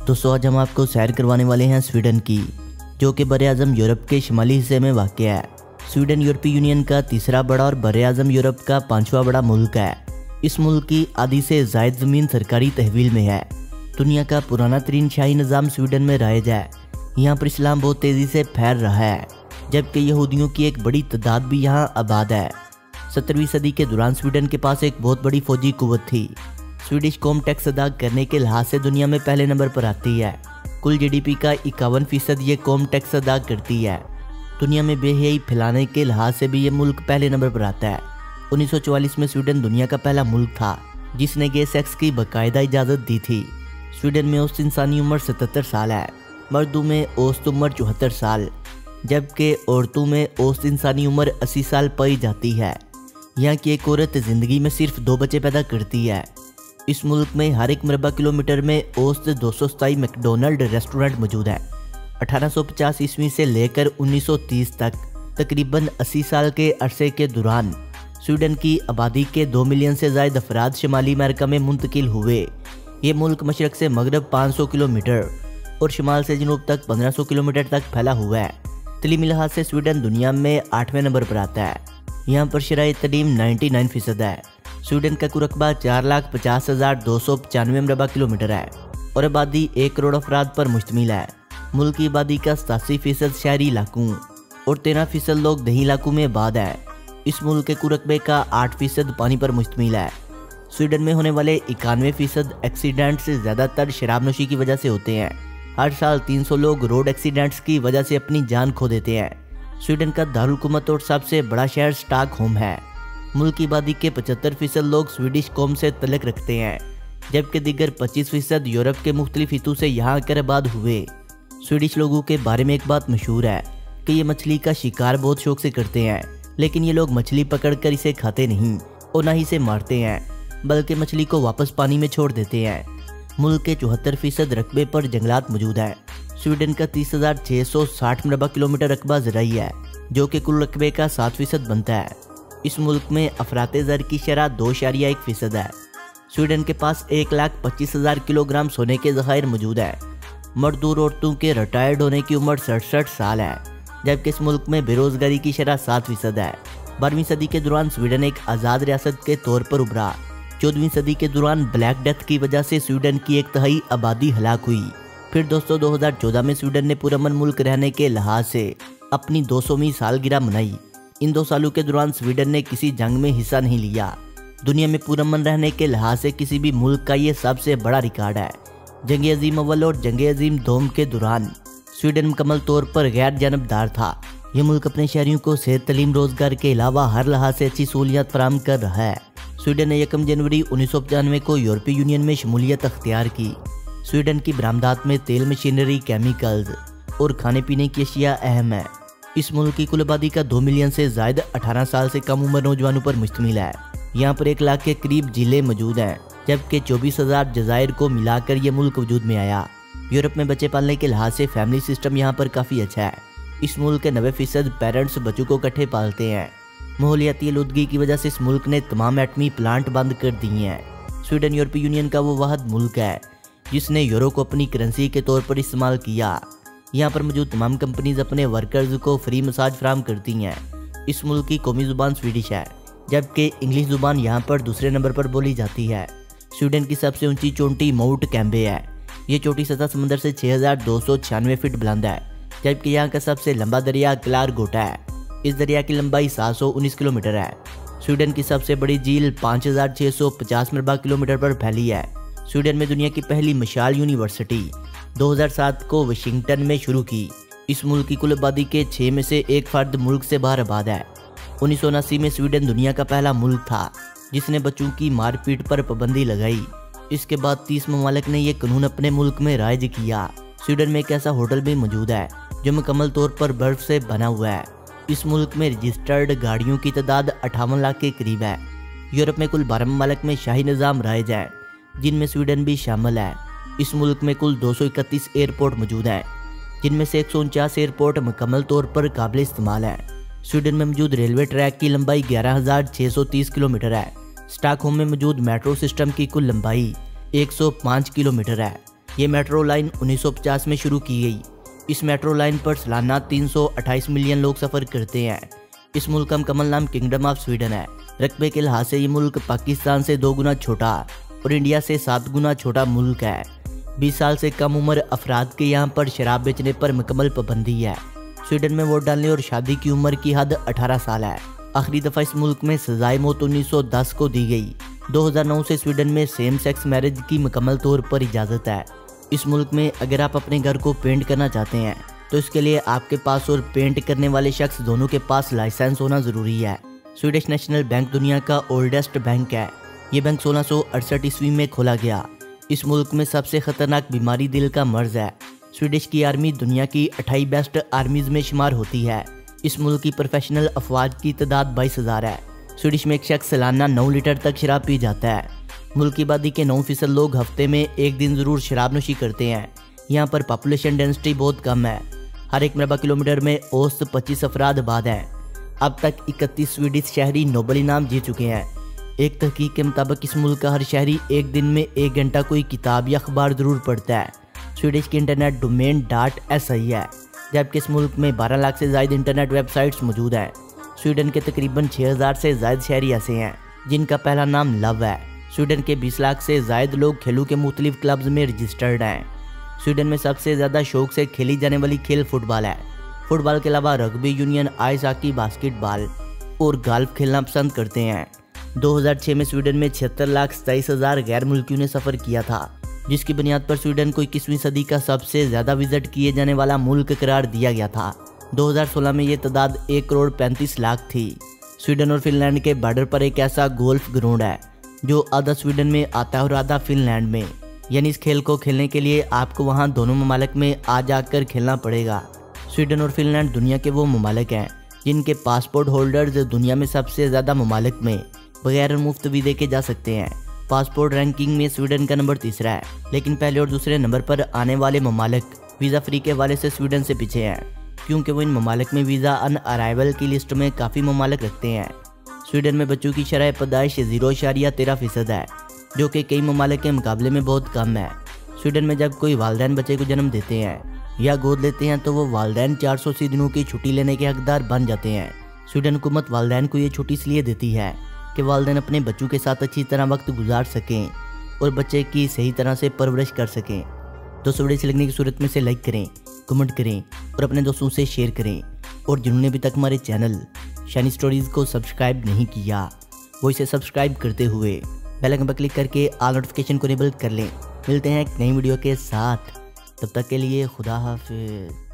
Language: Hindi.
दोस्तों आज हम आपको सैर करवाने वाले हैं स्वीडन की, जो कि बरे-आज़म यूरोप के शुमाली हिस्से में वाक़या है। स्वीडन यूरोपीय यूनियन का तीसरा बड़ा और बरे-आज़म यूरोप का पांचवा बड़ा मुल्क है। इस मुल्क की आधी से ज़ायद ज़मीन सरकारी तहवील में है। दुनिया का पुराना तरीन शाही निज़ाम स्वीडन में राइज है। यहाँ पर इस्लाम बहुत तेज़ी से फैल रहा है, जबकि यहूदियों की एक बड़ी तादाद भी यहाँ आबाद है। 17वीं सदी के दौरान स्वीडन के पास एक बहुत बड़ी फौजी कुव्वत थी। स्वीडिश कौम टैक्स अदा करने के लिहाज से दुनिया में पहले नंबर पर आती है। कुल जीडीपी का 51% ये कौम टैक्स अदा करती है। दुनिया में बेहयाई फैलाने के लिहाज से भी ये मुल्क पहले नंबर पर आता है। 1944 में स्वीडन दुनिया का पहला मुल्क था जिसने गे सेक्स की बाकायदा इजाज़त दी थी। स्वीडन में औसत इंसानी उम्र 77 साल है, मर्दों में औसत उम्र 74 साल, जबकि औरतों में औसत इंसानी उम्र 80 साल पाई जाती है। यहाँ की एक औरत ज़िंदगी में सिर्फ 2 बच्चे पैदा करती है। इस मुल्क में हर एक मरबा किलोमीटर में औसत 227 मैकडोनल्ड रेस्टोरेंट मौजूद है। 1850 ईस्वी से लेकर 1930 तक तकरीबन 80 साल के अरसे के दौरान स्वीडन की आबादी के 2 मिलियन से ज़ायद अफराद शुमाली अमेरिका में मुंतकिल हुए। ये मुल्क मशरक से मगरब 500 किलोमीटर और शुमाल से जनूब तक 1500 किलोमीटर तक फैला हुआ है। तलीमी लिहाज से स्वीडन दुनिया में 8वें नंबर पर आता है। यहाँ पर शराय तलीम 99% है। स्वीडन का कुल रकबा 4,50,295 मरबा किलोमीटर है और आबादी 1 करोड़ अफराद पर मुश्तमिल है। मुल्क की आबादी का 87% शहरी इलाकों और 13% लोग दही इलाकों में आबाद है। इस मुल्क के कुल रकबे का 8% पानी पर मुश्तमिल है। स्वीडन में होने वाले 91% एक्सीडेंट्स ज़्यादातर शराबनोशी की वजह से होते हैं। हर साल 300 लोग रोड एक्सीडेंट्स की वजह से अपनी जान खो देते हैं। स्वीडन का दारुलकुमत और सबसे बड़ा शहर स्टॉकहोम है। मुल्क की आबादी के 75% लोग स्वीडिश कौम से तल्लुक़ रखते हैं, जबकि दीगर 25% यूरोप के मुख्तलिफ हिस्सों से यहाँ आकर आबाद हुए। स्वीडिश लोगों के बारे में एक बात मशहूर है कि ये मछली का शिकार बहुत शौक से करते हैं, लेकिन ये लोग मछली पकड़कर इसे खाते नहीं और ना ही इसे मारते हैं, बल्कि मछली को वापस पानी में छोड़ देते हैं। मुल्क के 74% रकबे पर जंगलात मौजूद है। स्वीडन का 30,660 मरबा किलोमीटर रकबा ज़राई है, जो कि कुल रकबे का 7% बनता है। इस मुल्क में अफराते ज़र की शरह 2.1% है। स्वीडन के पास 1,25,000 किलोग्राम सोने के ज़खायर मौजूद है। मर्द और औरतों के रिटायर्ड होने की उम्र 67 साल है, जबकि इस मुल्क में बेरोज़गारी की शरह 7% है। 12वीं सदी के दौरान स्वीडन एक आज़ाद रियासत के तौर पर उभरा। 14वीं सदी के दौरान ब्लैक डेथ की वजह से स्वीडन की 1/3 आबादी हलाक हुई। फिर दोस्तों 2014 में स्वीडन ने पुरअमन मुल्क रहने के लिहाज से अपनी 200वीं सालगिरह मनाई। इन 2 सालों के दौरान स्वीडन ने किसी जंग में हिस्सा नहीं लिया। दुनिया में पुरअमन रहने के लिहाज से किसी भी मुल्क का ये सबसे बड़ा रिकॉर्ड है। जंग अजीम अव्वल और जंग अजीम दोम के दौरान स्वीडन मुकम्मल तौर पर गैर जानबदार था। यह मुल्क अपने शहरियों को सेहत, तलीम, रोजगार के अलावा हर लिहाज से अच्छी सहूलियत फराहम कर रहा है। स्वीडन ने 1 जनवरी 1995 को यूरोपीय यूनियन में शमूलियत अख्तियार की। स्वीडन की बरामदात में तेल, मशीनरी, केमिकल्स और खाने पीने की अशिया अहम है। इस मुल्क की कुल आबादी का 2 मिलियन से ज़ायद 18 साल से कम उम्र नौजवानों पर मुश्तमिल है। यहाँ पर 1 लाख के करीब जिले मौजूद हैं, जबकि 24,000 जज़ायर को मिलाकर ये मुल्क वजूद में आया। यूरोप में बच्चे पालने के लिहाज से फैमिली सिस्टम यहाँ पर काफ़ी अच्छा है। इस मुल्क के 90% पेरेंट्स बच्चों को इकट्ठे पालते हैं। माहौलियाती आलूदगी की वजह से इस मुल्क ने तमाम एटमी प्लांट बंद कर दिए हैं। स्वीडन यूरोपीय यूनियन का वो वाहिद मुल्क है जिसने यूरो को अपनी करेंसी के तौर पर इस्तेमाल किया। यहाँ पर मौजूद तमाम कंपनीज अपने वर्कर्स को फ्री मसाज फराहम करती हैं। इस मुल्क की कौमी ज़ुबान स्वीडिश है, जबकि इंग्लिश ज़ुबान यहाँ पर दूसरे नंबर पर बोली जाती है। स्वीडन की सबसे ऊंची चोटी माउंट कैम्बे है। ये चोटी सतह समंदर से 6,296 फीट बुलंद है, जबकि यहाँ का सबसे लंबा दरिया क्लारगोटा है। इस दरिया की लंबाई 719 किलोमीटर है। स्वीडन की सबसे बड़ी झील 5,650 मरबा किलोमीटर पर फैली है। स्वीडन में दुनिया की पहली मशाल यूनिवर्सिटी 2007 को वाशिंगटन में शुरू की। इस मुल्क की कुल आबादी के 6 में से 1 फर्द मुल्क से बाहर आबाद है। 1979 में स्वीडन दुनिया का पहला मुल्क था जिसने बच्चों की मारपीट पर पाबंदी लगाई। इसके बाद 30 ममालिक ने यह कानून अपने मुल्क में राइज किया। स्वीडन में एक ऐसा होटल भी मौजूद है जो मुकम्मल तौर पर बर्फ से बना हुआ है। इस मुल्क में रजिस्टर्ड गाड़ियों की तादाद 58 लाख के करीब है। यूरोप में कुल 12 ममालिक में शाही निज़ाम राइज है, जिनमें स्वीडन भी शामिल है। इस मुल्क में कुल 231 एयरपोर्ट मौजूद हैं, जिनमें से 149 एयरपोर्ट मुकम्मल तौर पर काबिल इस्तेमाल है। स्वीडन में मौजूद रेलवे ट्रैक की लंबाई 11,630 किलोमीटर है। स्टॉकहोम में मौजूद मेट्रो सिस्टम की कुल लंबाई 105 किलोमीटर है। ये मेट्रो लाइन 1950 में शुरू की गई। इस मेट्रो लाइन पर सालाना 328 मिलियन लोग सफ़र करते हैं। इस मुल्क का मुकम्मल नाम किंगडम ऑफ स्वीडन है। रकबे के लिहाज से ये मुल्क पाकिस्तान से 2 गुना छोटा और इंडिया से 7 गुना छोटा मुल्क है। 20 साल से कम उम्र अफराद के यहाँ पर शराब बेचने पर मुकम्मल पाबंदी है। स्वीडन में वोट डालने और शादी की उम्र की हद 18 साल है। आखिरी दफ़ा इस मुल्क में सजाए मौत 1910 को दी गई। 2009 से स्वीडन में सेम सेक्स मैरिज की मुकम्मल तौर पर इजाज़त है। इस मुल्क में अगर आप अपने घर को पेंट करना चाहते हैं तो इसके लिए आपके पास और पेंट करने वाले शख्स दोनों के पास लाइसेंस होना ज़रूरी है। स्वीडिश नेशनल बैंक दुनिया का ओल्डेस्ट बैंक है। ये बैंक 1668 ईस्वी में खोला गया। इस मुल्क में सबसे खतरनाक बीमारी दिल का मर्ज है। स्वीडिश की आर्मी दुनिया की 28 बेस्ट आर्मीज में शुमार होती है। इस मुल्क की प्रोफेशनल अफवाज की तादाद 22,000 है। स्वीडिश में एक शख्स सालाना 9 लीटर तक शराब पी जाता है। मुल्क की आबादी के 9% लोग हफ्ते में एक दिन ज़रूर शराब नोशी करते हैं। यहाँ पर पॉपुलेशन डेंसिटी बहुत कम है। हर 1 मरबा किलोमीटर में औसत 25 अफराद आबाद हैं। अब तक 31 स्वीडिश शहरी नोबेल इनाम जीत चुके हैं। एक तहकीक के मुताबिक इस मुल्क का हर शहरी एक दिन में 1 घंटा कोई किताब या अखबार ज़रूर पढ़ता है। स्वीडिश की इंटरनेट डोमेन .si है, जबकि इस मुल्क में 12 लाख से ज़ायद इंटरनेट वेबसाइट्स मौजूद हैं। स्वीडन के तकरीबन 6,000 से ज़ायद शहरी ऐसे हैं जिनका पहला नाम लव है। स्वीडन के 20 लाख से ज़ायद लोग खेलों के मुख्तलिफ क्लब्स में रजिस्टर्ड हैं। स्वीडन में सबसे ज़्यादा शौक से खेली जाने वाली खेल फुटबॉल है। फुटबॉल के अलावा rugby union, ice hockey, basketball और गोल्फ खेलना पसंद करते हैं। 2006 में स्वीडन में 76,27,000 गैर मुल्कियों ने सफ़र किया था, जिसकी बुनियाद पर स्वीडन को 21वीं सदी का सबसे ज़्यादा विजिट किए जाने वाला मुल्क करार दिया गया था। 2016 में ये तादाद 1,35,00,000 थी। स्वीडन और फिनलैंड के बॉर्डर पर एक ऐसा गोल्फ ग्राउंड है जो आधा स्वीडन में आता है और आधा फिनलैंड में। यानी इस खेल को खेलने के लिए आपको वहाँ दोनों ममालिक में आ जाकर खेलना पड़ेगा। स्वीडन और फिनलैंड दुनिया के वो ममालिक हैं जिनके पासपोर्ट होल्डर्स दुनिया में सबसे ज़्यादा ममालिक में बगैर मुफ्त वीज़े के जा सकते हैं। पासपोर्ट रैंकिंग में स्वीडन का नंबर 3रा है, लेकिन पहले और दूसरे नंबर पर आने वाले ममालिक वीज़ा फ्री के हवाले से स्वीडन से पीछे हैं, क्योंकि वो इन ममालिक में वीज़ा अन अराइवल की लिस्ट में काफ़ी ममालिक रखते हैं। स्वीडन में बच्चों की शरह पैदाइश 0.13% है, जो कि कई ममालिक के मुकाबले में बहुत कम है। स्वीडन में जब कोई वालिदैन बच्चे को जन्म देते हैं या गोद लेते हैं तो वो वालिदैन 480 दिनों की छुट्टी लेने के हकदार बन जाते हैं। स्वीडन हुकूमत वालिदैन को ये छुट्टी इसलिए देती है कि वालिदैन अपने बच्चों के साथ अच्छी तरह वक्त गुजार सकें और बच्चे की सही तरह से परवरिश कर सकें। दोस्तों, वीडियो अच्छी लगने की सूरत में से लाइक करें, कमेंट करें और अपने दोस्तों से शेयर करें। और जिन्होंने अभी तक हमारे चैनल शाइनी स्टोरीज़ को सब्सक्राइब नहीं किया, वो इसे सब्सक्राइब करते हुए बेल आइकन पर क्लिक करके ऑल नोटिफिकेशन को इनेबल कर लें। मिलते हैं एक नई वीडियो के साथ, तब तक के लिए खुदा हाफिज़।